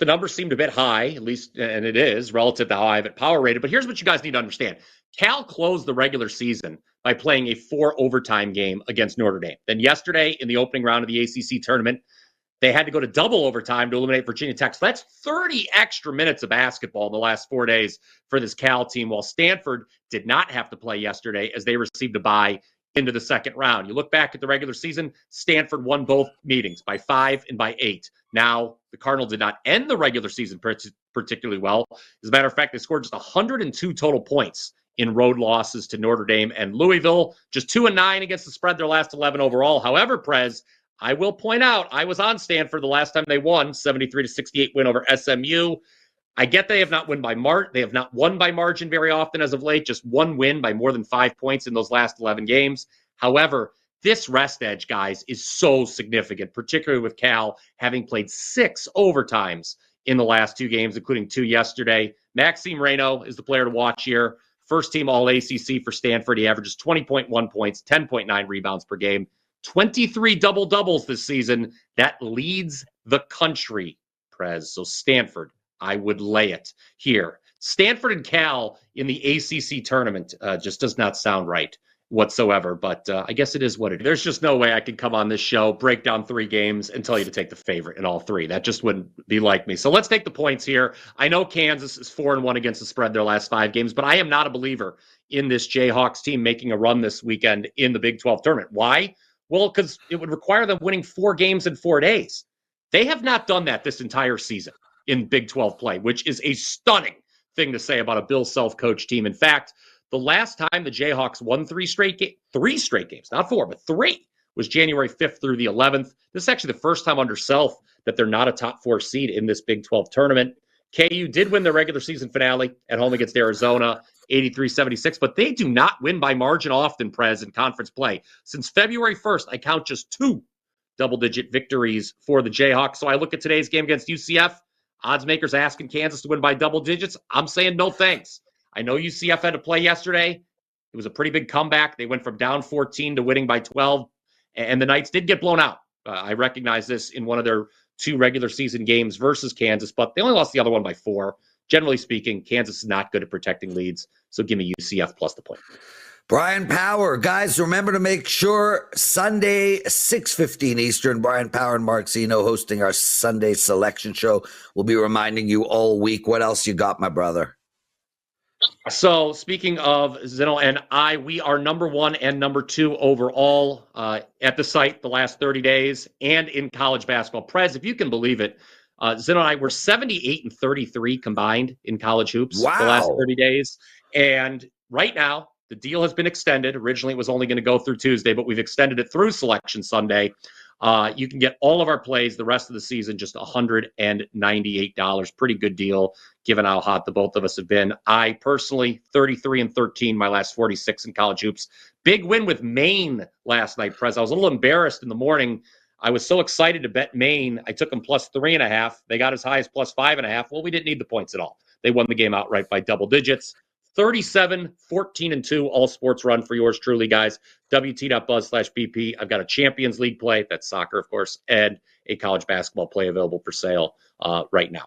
The numbers seemed a bit high, at least, and it is, relative to how I have it power rated. But here's what you guys need to understand. Cal closed the regular season by playing a 4-overtime game against Notre Dame. Then yesterday, in the opening round of the ACC tournament, they had to go to double overtime to eliminate Virginia Tech. So that's 30 extra minutes of basketball in the last 4 days for this Cal team, while Stanford did not have to play yesterday as they received a bye into the second round. You look back at the regular season, Stanford won both meetings by 5 and by 8. Now, the Cardinals did not end the regular season particularly well. As a matter of fact, they scored just 102 total points in road losses to Notre Dame and Louisville, just 2-9 against the spread their last 11 overall. However, Prez, I will point out, I was on Stanford the last time they won, 73-68 win over SMU. I get they have not won by margin very often as of late, just one win by more than 5 points in those last 11 games. However, this rest edge, guys, is so significant, particularly with Cal having played 6 overtimes in the last 2 games, including 2 yesterday. Maxime Reynaud is the player to watch here. First team All-ACC for Stanford. He averages 20.1 points, 10.9 rebounds per game, 23 double-doubles this season. That leads the country, Prez. So Stanford, I would lay it here. Stanford and Cal in the ACC tournament just does not sound right whatsoever, but I guess it is what it is. There's just no way I could come on this show, break down 3 games, and tell you to take the favorite in all 3. That just wouldn't be like me. So let's take the points here. I know Kansas is 4-1 against the spread their last 5 games, but I am not a believer in this Jayhawks team making a run this weekend in the Big 12 tournament. Why? Well, because it would require them winning 4 games in 4 days. They have not done that this entire season in Big 12 play, which is a stunning thing to say about a Bill Self-coached team. In fact, the last time the Jayhawks won 3 straight games, not 4, but 3, was January 5th through the 11th. This is actually the first time under Self that they're not a top 4 seed in this Big 12 tournament. KU did win their regular season finale at home against Arizona, 83-76, but they do not win by margin often, Prez, in conference play. Since February 1st, I count just 2 double-digit victories for the Jayhawks. So I look at today's game against UCF. Odds makers asking Kansas to win by double digits. I'm saying no thanks. I know UCF had to play yesterday. It was a pretty big comeback. They went from down 14 to winning by 12, and the Knights did get blown out. I recognize this in one of their 2 regular season games versus Kansas, but they only lost the other one by 4. Generally speaking, Kansas is not good at protecting leads, so give me UCF plus the point. Bryan Power. Guys, remember to make sure Sunday, 6:15 Eastern, Bryan Power and Mark Zeno hosting our Sunday selection show. We'll be reminding you all week. What else you got, my brother? So speaking of Zeno and I, we are number 1 and number 2 overall at the site the last 30 days and in college basketball. Prez, if you can believe it, Zeno and I were 78-33 combined in college hoops the last 30 days. And right now, the deal has been extended. Originally, it was only going to go through Tuesday, but we've extended it through Selection Sunday. You can get all of our plays the rest of the season, just $198. Pretty good deal, given how hot the both of us have been. I personally, 33-13, my last 46 in college hoops. Big win with Maine last night, Prez. I was a little embarrassed in the morning. I was so excited to bet Maine. I took them plus 3.5. They got as high as plus 5.5. Well, we didn't need the points at all. They won the game outright by double digits. 37-14-2 all sports run for yours truly, guys. WT.buzz/BP. I've got a Champions League play, that's soccer, of course, and a college basketball play available for sale right now.